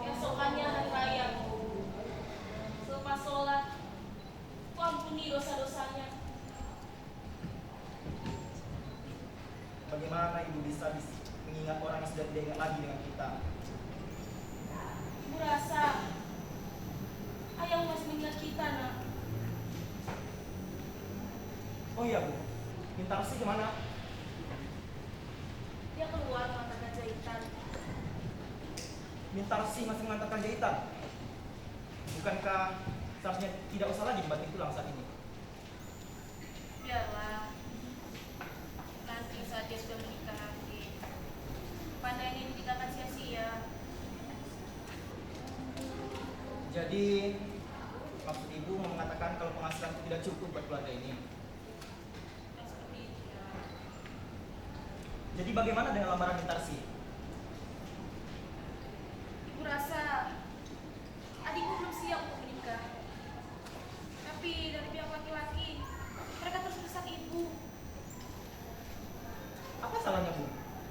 Keesokannya hari raya, selepas sholat, ku ampuni dosa-dosanya. Bagaimana ibu bisa mengingat orang yang sudah tidak ingat lagi dengan kita? Ibu rasa ayah masih mengingat kita, nak. Oh iya bu, Mintarsi kemana? Dia keluar mengantarkan jahitan. Mintarsi masih mengantarkan jahitan. Bukankah seharusnya tidak usah lagi dibanting tulang saat ini? Biarlah, nanti saat dia sudah menikah nanti, pandai ini tidak akan sia-sia. Jadi maksud ibu mau mengatakan kalau penghasilan tidak cukup buat keluarga ini. Dan seperti itu ya. Jadi bagaimana dengan lamaran Mintarsi? Ibu rasa adikku belum siap untuk menikah. Tapi dari pihak laki-laki, mereka terus mendesak ibu. Apa salahnya bu?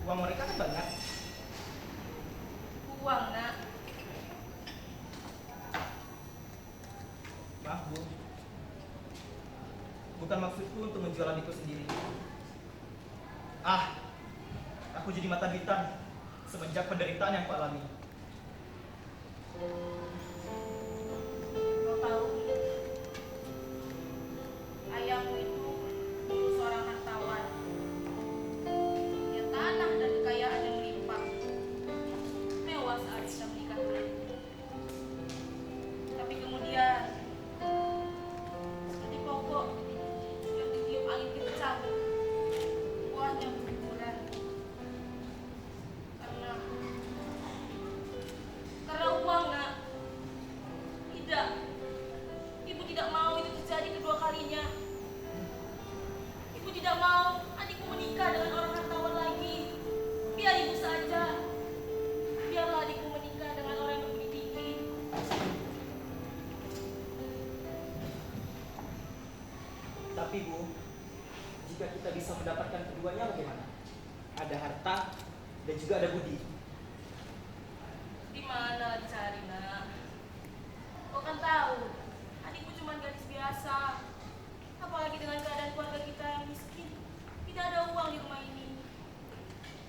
Uang mereka kan banyak. Uang, nak. Maaf bu, bukan maksudku untuk menjual adikku sendiri. Aku jadi mata duitan semenjak penderitaan yang aku alami. Kau tahu, ayahmu itu dulu seorang hartawan. Dia tanah dan kekayaan yang melimpah. Mewah saat sudah menikah. Tapi kemudian, seperti pokok yang ditiup angin kencang, buahnya berguguran. Karena uang, nak. Tidak, ibu tidak mau itu terjadi kedua kalinya. Ibu tidak mau adikku menikah dengan orang hartawan lagi. Biar ibu saja. Biarlah adikku menikah dengan orang yang berbudi tinggi. Tapi bu, jika kita bisa mendapatkan keduanya bagaimana? Ada harta dan juga ada budi. Di mana dicari, nak? Kau kan tahu, adikku cuma gadis biasa. Apalagi dengan keadaan keluarga kita yang miskin. Tidak ada uang di rumah ini.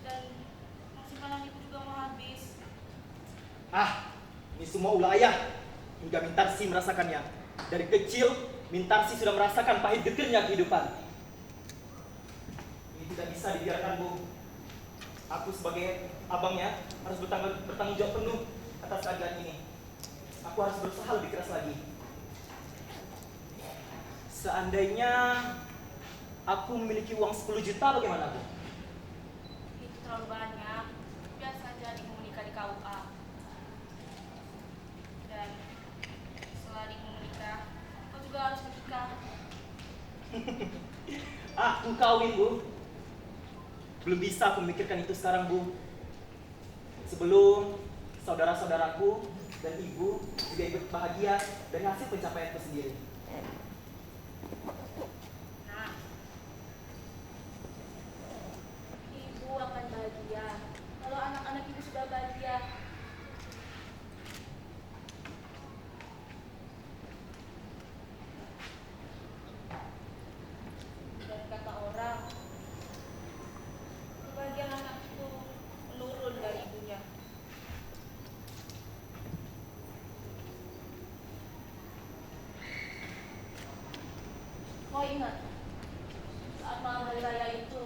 Dan simpanan ibu juga mau habis. Ini semua ulah ayah. Hingga Mintarsi merasakannya. Dari kecil, Mintarsi sudah merasakan pahit getirnya kehidupan. Ini tidak bisa dibiarkan bu. Aku sebagai abangnya harus bertanggung jawab penuh atas keadaan ini. Aku harus berusaha lebih keras lagi. Seandainya aku memiliki uang 10 juta bagaimana bu? Itu terlalu banyak. Biasa saja adikmu menikah di KUA. Dan setelah adikmu menikah, kau juga harus menikah. Aku kawin bu. Belum bisa aku memikirkan itu sekarang bu. Sebelum saudara-saudaraku dan ibu juga ikut bahagia dari hasil pencapaianku sendiri. Nah, ibu akan bahagia kalau anak-anak ibu sudah bahagia. Dan kata orang, kebahagiaan anak itu menurun dari ibunya. Kau ingat saat malam hari raya itu,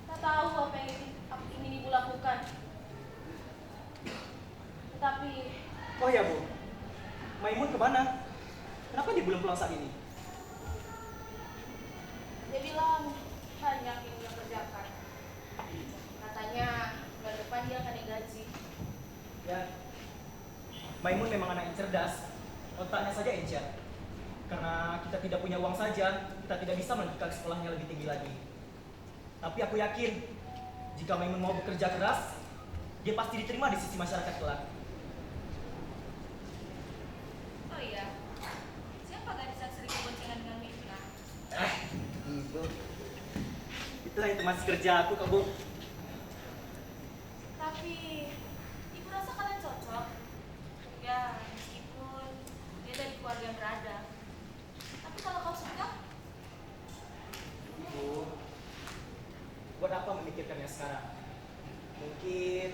tak tahu apa yang ingin ibu lakukan. Tetapi Oh ya bu, Maimun kemana? Kenapa dia belum pulang saat ini? dia bilang banyak yang dia kerjakan. Katanya bulan depan dia akan digaji. Ya, Maimun memang anak yang cerdas. Otaknya saja encer. Karena kita tidak punya uang saja, kita tidak bisa melanjutkan sekolahnya lebih tinggi lagi. Tapi aku yakin, jika Maimun mau bekerja keras, dia pasti diterima di sisi masyarakat kelak. Oh iya, siapa gadis yang sering berboncengan dengan Mirna? Ibu. Itulah yang teman sekerja aku, Kak Bu. Tapi ibu rasa kalian cocok. Ya, meskipun dia dari keluarga yang berada. Tapi kalau kau suka, Bu, buat apa memikirkannya sekarang? Mungkin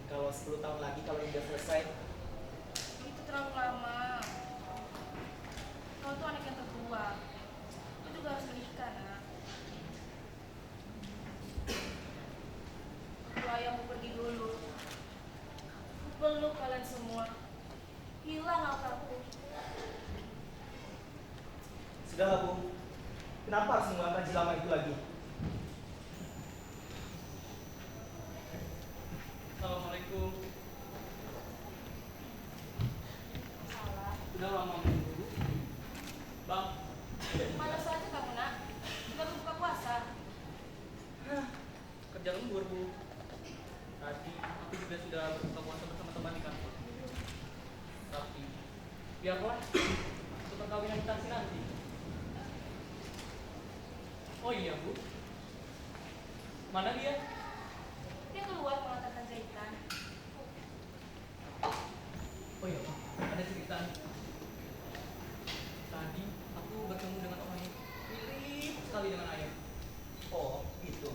kalau 10 tahun lagi kalau ini udah selesai. itu terlalu lama. Kau tuh anak yang tertua. Kau juga harus menikah, nak. Waktu ayahmu pergi dulu, ku peluk kalian semua. Hilang aku. Sudahlah Bu, kenapa harus mengulang janji lama itu lagi? Assalamualaikum. Salah. Sudah lama menunggu. Bang, Mana saja kamu, nak? Baru buka puasa. kerja lembur, Bu. Tadi aku juga sudah berbuka puasa bersama teman di kantor. Tapi biarlah untuk perkawinan kita nanti. Oh iya, Bu. Mana dia? Dia keluar mengantarkan jahitan. Oh iya, Bang. Ada cerita. Tadi aku bertemu dengan orang yang mirip sekali dengan ayah. Oh, gitu.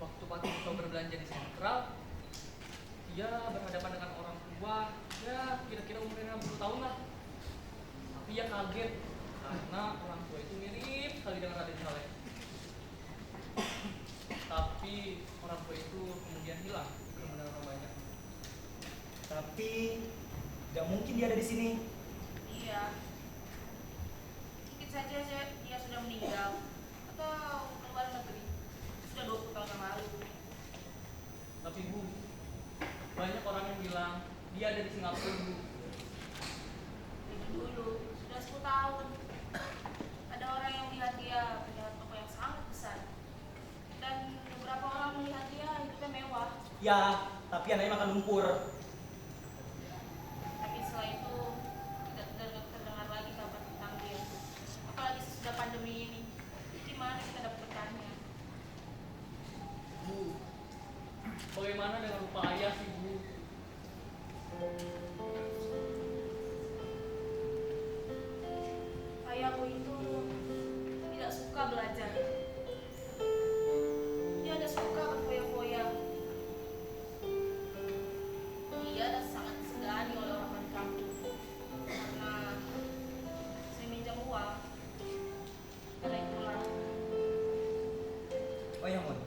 Waktu pagi kita berbelanja di sentral, dia berhadapan dengan orang tua, ya kira-kira umurnya 60 tahun lah. Tapi ia kaget karena orang tua itu mirip sekali dengan Raden Saleh. Tapi orang tua itu kemudian hilang di kerumunan orang banyak. Tapi tidak mungkin dia ada di sini. Iya. Mungkin saja dia sudah meninggal atau keluar negeri. Sudah 20 tahun yang lalu. Tapi Bu, banyak orang yang bilang dia ada di Singapura, Bu. Itu dulu, sudah 10 tahun. Ada orang yang melihat dia punya toko yang sangat besar. Dan beberapa orang melihat dia hidupnya mewah. Ya, tapi anaknya makan lumpur. Tapi setelah itu tidak terdengar lagi kabar tentang dia. Apalagi sesudah pandemi ini. Gimana kita dapat bertanya? Bu, bagaimana dengan lupa ayah sih, Bu? Ayahku itu tidak suka belajar. Dia hanya suka berfoya-foya. Dia sangat disegani oleh orang di kampung karena saya minjam uang. Karena itulah Oh ya Mon,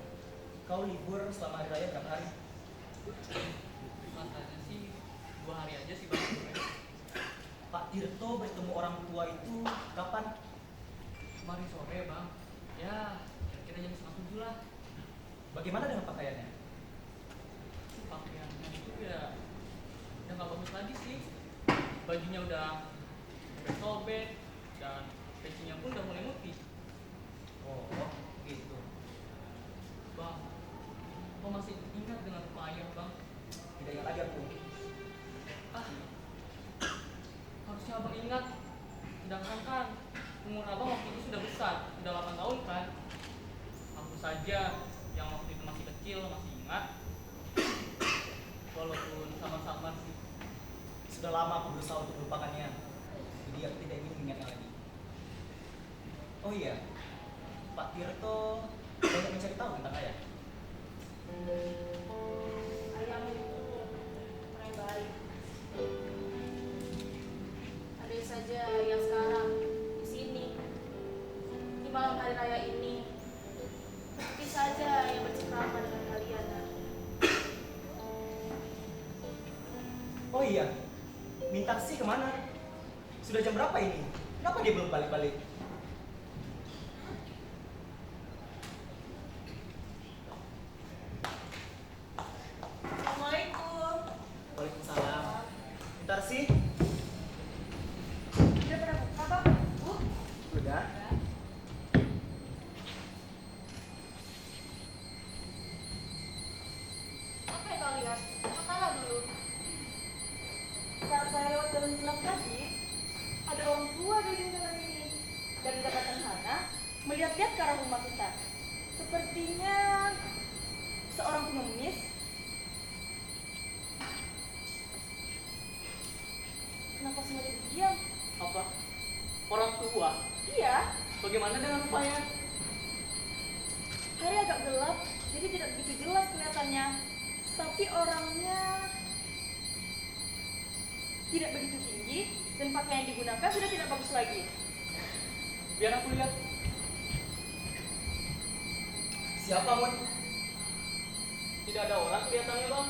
kau libur selama hari raya berapa hari? Masanya sih 2 hari aja sih, Bang. Pak Tirto bertemu orang tua itu kapan? Kemarin sore, Bang. Ya, kira-kira jam 6:30 lah. Bagaimana dengan pakaiannya? Pakaiannya itu ya udah nggak bagus lagi sih. Bajunya udah sobek dan pecinya pun udah mulai mutih. Oh, gitu. Bang, kau masih ingat dengan rumah ayah, Bang? Tidak ingat lagi aku. Ah, harusnya abang ingat. Sedangkan kan umur abang waktu itu sudah besar, sudah 8 tahun kan. Aku saja yang waktu itu masih kecil masih ingat. Walaupun samar-samar sih. Sudah lama aku berusaha untuk melupakannya. Jadi aku tidak ingin mengingatnya lagi. Oh iya, Pak Tirto banyak mencari tahu tentang ayah. ayahmu itu orang yang baik. Ada saja yang sekarang di sini di malam hari raya ini. Mungkin saja yang bercengkrama dengan kalian. Nak. Oh iya, Mintaksi kemana? Sudah jam berapa ini? Kenapa dia belum balik-balik? Assalamualaikum. Waalaikumsalam. Mintaksi? Sudah pada buka, Bang? Bu? Sudah. Apa yang kau lihat? Makanlah dulu. Saat saya lewat jalan gelap tadi, ada orang tua di jalan ini. Dan di dekat sana, melihat-lihat ke arah rumah kita. Sepertinya seorang pengemis. Kenapa semuanya diam? Apa? Orang tua? Iya, Bagaimana dengan rupanya? hari agak gelap, jadi tidak begitu jelas kelihatannya. Tapi orangnya tidak begitu tinggi dan pakaian yang digunakan sudah tidak bagus lagi. Biar aku lihat. Siapa, Mun? Tidak ada orang kelihatannya, Bang.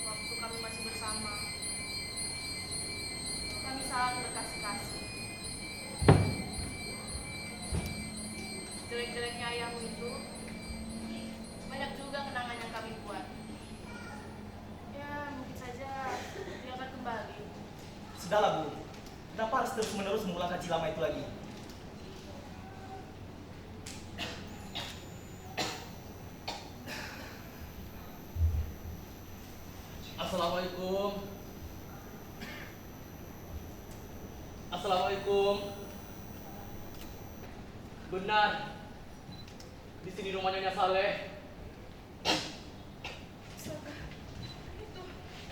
Waktu kami masih bersama, kami saling berkasih-kasih. Jelek-jeleknya ayahmu itu, banyak juga kenangan yang kami buat. Ya, mungkin saja dia akan kembali. Sudahlah, Bu. Kenapa harus terus-menerus mengulang kaji lama itu lagi? Assalamualaikum. Assalamualaikum. Benar. Di sini rumah Nyonya Saleh. Astaga, itu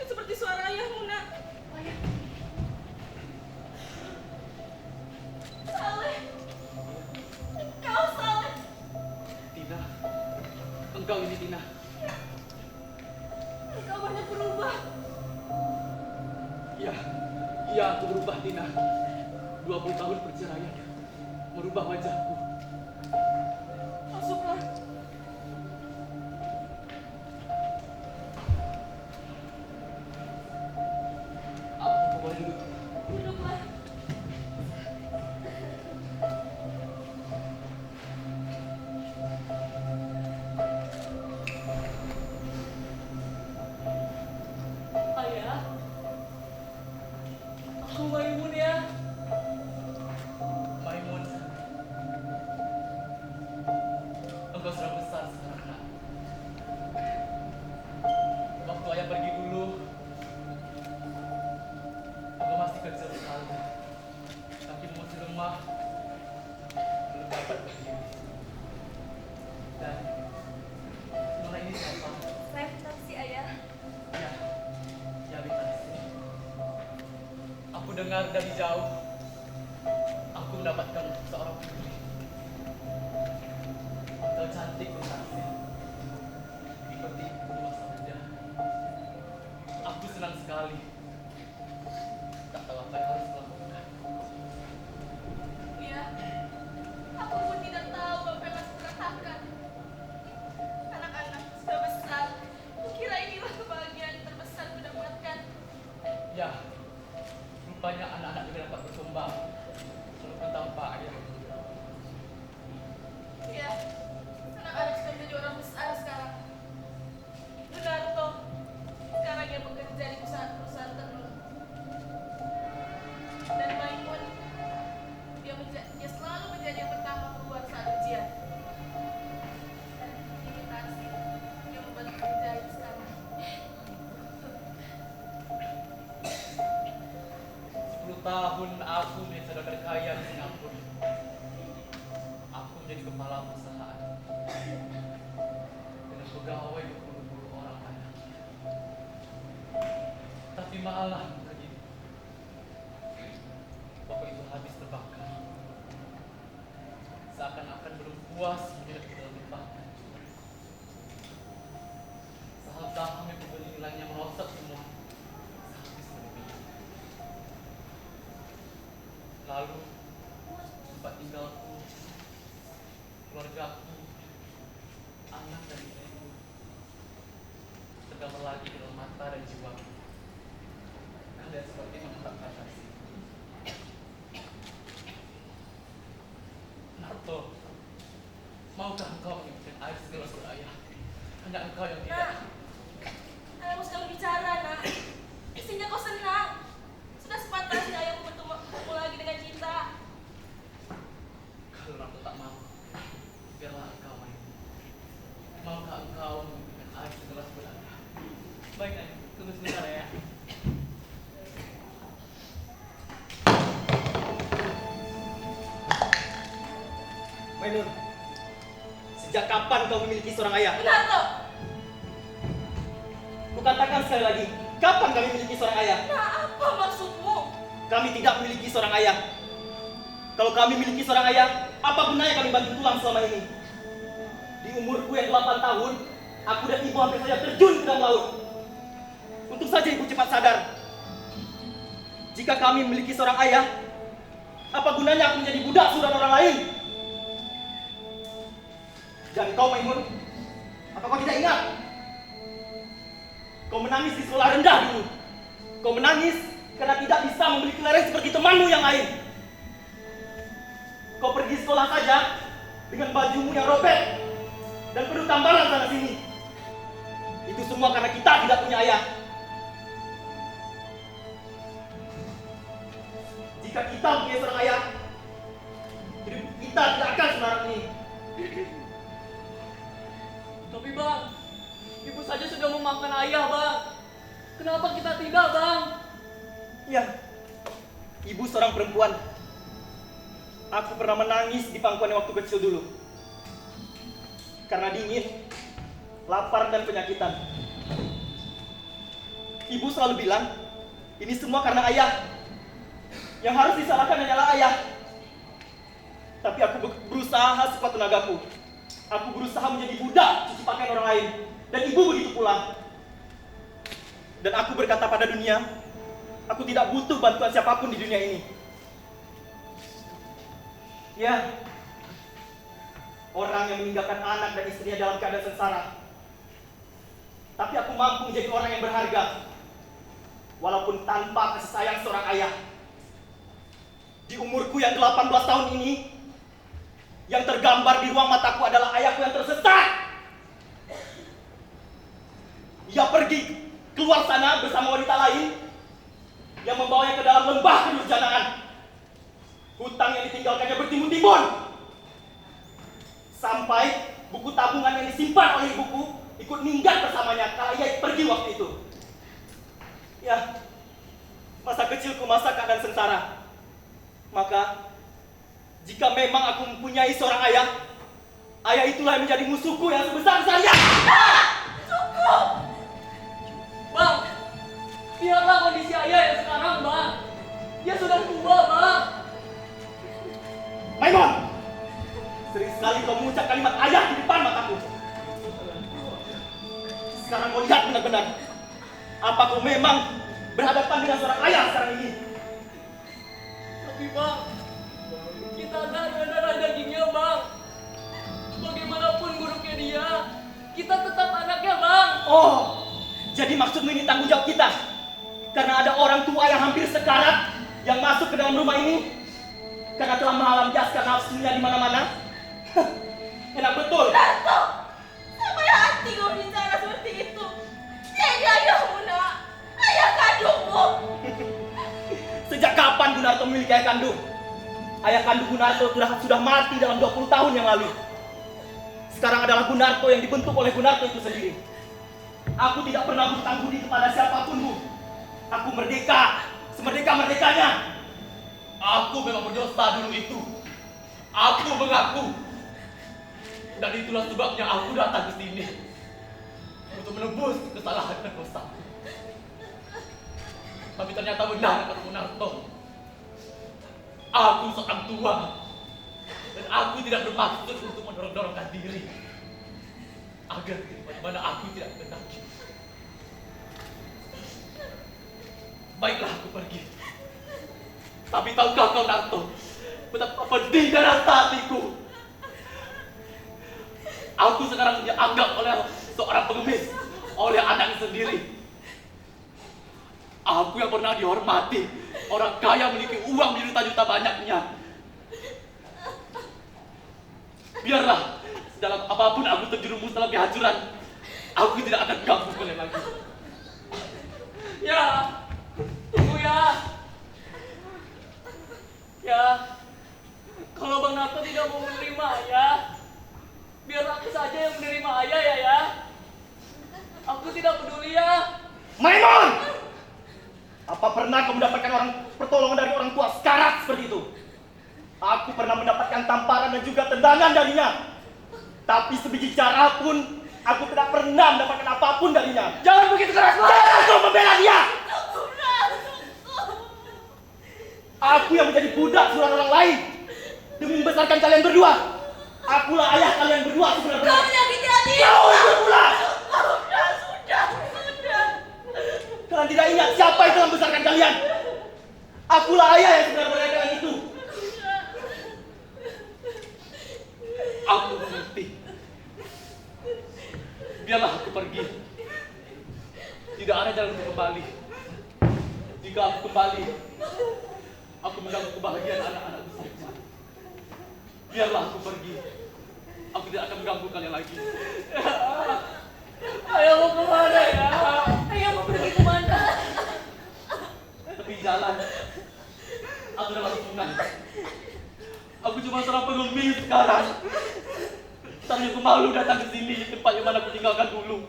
seperti suara ayahmu, Nak. Saleh, kau Saleh. Tina. Engkau ini Tina. Engkau banyak berubah. Iya. Iya, aku berubah Tina. 20 tahun perceraian merubah wajahku. Masuklah. Aku boleh duduk. Duduklah. Ayah. Aku Maimun ya. Maimun. Engkau sudah besar sekarang, Nak. Waktu ayah pergi dulu, engkau masih kecil sekali. Kakimu masih lemah, belum dapat berdiri. Dan Nona ini siapa? Saya taksi ayah. Ya, ya Bintasi. Aku dengar dari jauh, aku mendapatkan seorang putri. Engkau cantik Bintasi, seperti ibu di masa muda. Aku senang sekali. Tak tahu apa yang harus kulakukan. Iya. Aku pun tidak tahu apa yang harus kurasakan. Anak-anak sudah besar. Kukira inilah kebahagiaan terbesar ku dapatkan. Ya, rupanya anak-anak juga dapat berkembang walaupun tanpa ayah. Iya. Anak-anak sudah menjadi orang besar sekarang. Gunarto sekarang dia bekerja di perusahaan tenun. Dan Maimun, dia selalu menjadi yang pertama keluar saat ujian. Dan ini Tarsi, dia membantu menjahit sekarang. 10 tahun aku menjadi saudara kaya di Singapura. Aku menjadi kepala perusahaan dengan pegawai 20 orang anak. Tapi malah begini, toko itu habis terbakar. Seakan-akan belum puas menjadi tidak limpahkan. Saham-saham yang kubeli nilainya merosot semua. Habis menipis. Lalu tempat tinggalku, keluargaku, anak dan istriku tergambar lagi dalam mata dan jiwaku. Kalian seperti menghadap fantasi. Narto, maukah engkau mengirimkan air segelas ke ayah? Hanya engkau yang tidak. Nak, ayahmu sedang berbicara, Nak. Mestinya kau senang. Sudah sepantasnya ayahmu bertemu lagi dengan cinta. Kalau Narto tak mau, biarlah engkau main. Maukah engkau mengirimkan air segelas ke ayah? Baik, ayah. Tunggu sebentar ya. Maimun, sejak kapan kau memiliki seorang ayah? Gunarto, Kukatakan sekali lagi, kapan kami memiliki seorang ayah? nah apa maksudmu? Kami tidak memiliki seorang ayah. Kalau kami memiliki seorang ayah, apa gunanya kami banting tulang selama ini? Di umurku yang 8 tahun, aku dan ibu hampir saja terjun ke dalam laut. Untung saja ibu cepat sadar. Jika kami memiliki seorang ayah, apa gunanya aku menjadi budak suruhan orang lain? Dan kau, Maimun, apa kau tidak ingat? Kau menangis di sekolah rendah dulu. Kau menangis karena tidak bisa membeli kelereng seperti temanmu yang lain. Kau pergi sekolah saja dengan bajumu yang robek dan penuh tambalan sana sini. Itu semua karena kita tidak punya ayah. Jika kita punya seorang ayah, hidup kita tidak akan semarak ini. Tapi bang, ibu saja sudah memaafkan ayah bang. Kenapa kita tidak bang? Ya, ibu seorang perempuan. Aku pernah menangis di pangkuannya waktu kecil dulu. Karena dingin, lapar dan penyakitan. Ibu selalu bilang, ini semua karena ayah. Yang harus disalahkan hanyalah ayah. Tapi aku berusaha sekuat tenagaku. Aku berusaha menjadi budak cuci pakaian orang lain. Dan ibu begitu pula. Dan aku berkata pada dunia, aku tidak butuh bantuan siapapun di dunia ini. Ya, orang yang meninggalkan anak dan istrinya dalam keadaan sengsara. Tapi aku mampu menjadi orang yang berharga. Walaupun tanpa kasih sayang seorang ayah. Di umurku yang 18 tahun ini, yang tergambar di ruang mataku adalah ayahku yang tersesat. Ia pergi keluar sana bersama wanita lain yang membawanya ke dalam lembah kedurjanaan. Hutang yang ditinggalkannya bertimbun-timbun. Sampai buku tabungan yang disimpan oleh ibuku ikut minggat bersamanya kala ia pergi waktu itu. Ya, masa kecilku masa keadaan sengsara. Maka, jika memang aku mempunyai seorang ayah, ayah itulah yang menjadi musuhku yang sebesar-besarnya. Cukup! Bang, lihatlah kondisi ayah yang sekarang bang. Dia sudah tua bang. Maimun, sering sekali kau mengucap kalimat ayah di depan mataku. Sekarang kau lihat benar-benar, apa kau memang berhadapan dengan seorang ayah sekarang ini? Tapi bang, kita darah dagingnya bang. Bagaimanapun buruknya dia, kita tetap anaknya bang. Oh, jadi maksudmu ini tanggung jawab kita? Karena ada orang tua yang hampir sekarat yang masuk ke dalam rumah ini karena telah melampiaskan nafsunya di mana-mana. Enak betul. Gunarto, sampai hati kau bicara seperti itu. Dia ini ayahmu nak, ayah kandungmu. Sejak kapan Gunarto memiliki ayah kandung? Ayah kandung Gunarto sudah mati dalam 20 tahun yang lalu. Sekarang adalah Gunarto yang dibentuk oleh Gunarto itu sendiri. Aku tidak pernah berhutang budi kepada siapapun, Bu. Aku merdeka, semerdeka-merdekanya. Aku memang berdosa dulu itu. Aku mengaku. Dan itulah sebabnya aku datang ke sini. Untuk menebus kesalahan dan dosa. Tapi ternyata benar kata Gunarto. Aku seorang tua. Dan aku tidak bermaksud untuk mendorong-dorongkan diri. Agar bagaimana aku tidak mendaki. Baiklah aku pergi. Tapi tahukah kau Narto, betapa pedih dan rasa hatiku. Aku sekarang dianggap oleh seorang pengemis, oleh anak sendiri. Aku yang pernah dihormati, orang kaya memiliki uang berjuta-juta banyaknya. Biarlah, dalam apapun aku terjerumus dalam kehancuran, aku tidak akan ganggu kalian lagi. Ya, tunggu ya. Ya, kalau Bang Narto tidak mau menerima ayah, biar aku saja yang menerima ayah ya. Aku tidak peduli ya. Maimun! Apa pernah kau mendapatkan pertolongan dari orang tua sekarat seperti itu? Aku pernah mendapatkan tamparan dan juga tendangan darinya. Tapi sebiji cara pun, aku tidak pernah mendapatkan apapun darinya. Jangan begitu keras, Bang. Jangan kau membela dia! Kurang, Aku yang menjadi budak suruhan orang lain demi membesarkan kalian berdua. Akulah ayah kalian berdua kau sebenarnya. menyakiti hati. Kau ikut pula. Sudah. Kalian tidak ingat siapa yang telah membesarkan kalian? Akulah ayah yang sebenarnya kalian itu. Aku mengerti. Biarlah aku pergi. Tidak ada jalan untuk kembali. Jika aku kembali, aku mengganggu kebahagiaan anak-anakku saja. Biarlah aku pergi. Aku tidak akan mengganggu kalian lagi. Ayah mau kemana ya? Ayah mau pergi kemana? Tepi jalan, aku dalam sungai. Aku cuma seorang pengemis sekarang. Tapi aku malu datang ke sini, tempat yang mana aku tinggalkan dulu.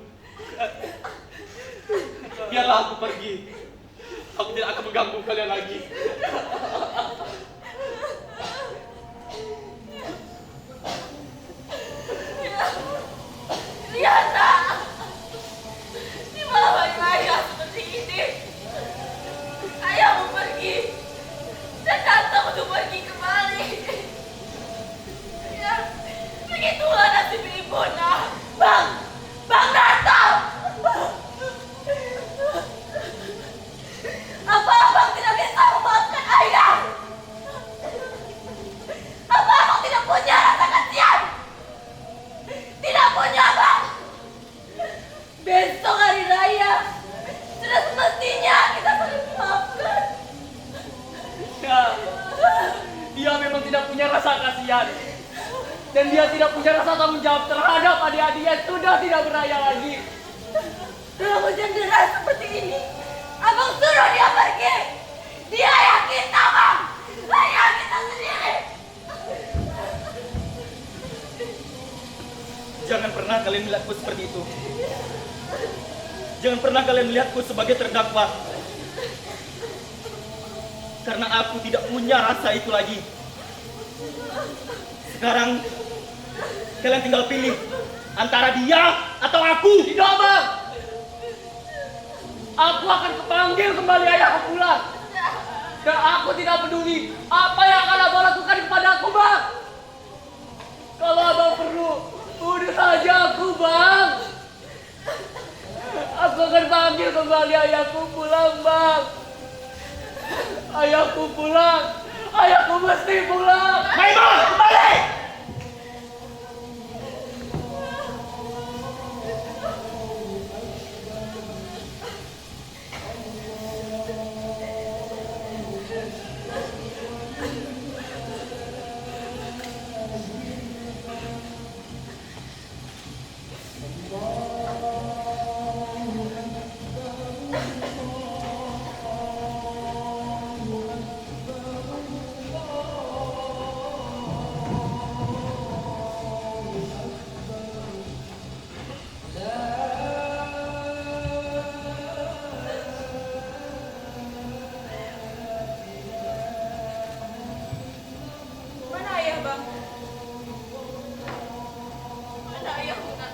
Biarlah aku pergi. Aku tidak akan mengganggu kalian lagi. Lihat nak, di malam hari raya seperti ini, ayah mau pergi dan datang untuk pergi kembali. Ya, begitulah nasib ibu nak. Bang datang. Apa abang tidak bisa memaafkan ayah? Apa abang tidak punya rasa kasihan? Tidak punya, Bang. Besok hari raya sudah semestinya kita saling memaafkan. Ya, dia memang tidak punya rasa kasihan. Dan dia tidak punya rasa tanggung jawab terhadap adik-adik yang sudah tidak beraya lagi. Dalam hujan deras seperti ini, abang suruh dia pergi. Dia ayah kita, Bang. Ayah kita sendiri. Jangan pernah kalian melihatku seperti itu. Jangan pernah kalian melihatku sebagai terdakwa. Karena aku tidak punya rasa itu lagi. Sekarang kalian tinggal pilih antara dia atau aku. Tidak, Bang. Aku akan kepanggil kembali ayahku pulang. Dan aku tidak peduli apa yang akan abang lakukan kepada aku, Bang. Kalau abang perlu, bunuh saja aku, Bang. Aku akan panggil kembali ayahku pulang, Bang. Ayahku pulang. Ayahku mesti pulang. Maimun, kembali! Mana ayah, Bang? Mana ayahmu, nak?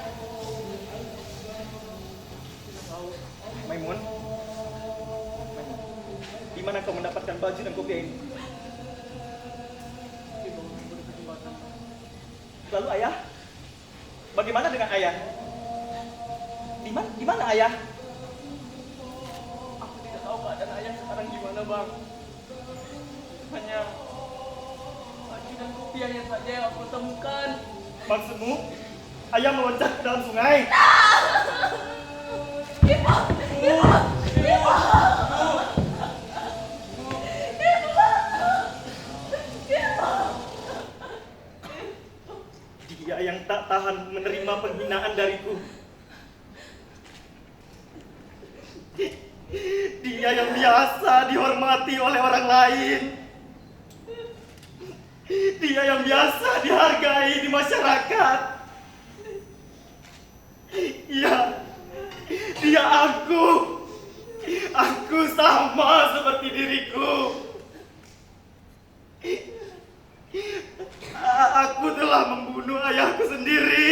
Maimun, di mana kau mendapatkan baju dan kopiah ini? Lalu ayah, bagaimana dengan ayah? Di mana ayah? Aku tidak tahu keadaan ayah sekarang gimana, Bang. Hanya baju dan kopiahnya saja yang aku temukan. Maksudmu, ayah meloncat ke dalam sungai? Dia yang tak tahan menerima penghinaan dariku. Dia yang biasa dihormati oleh orang lain. Dia yang biasa dihargai di masyarakat. Iya, dia aku. Aku sama seperti diriku. Aku telah membunuh ayahku sendiri.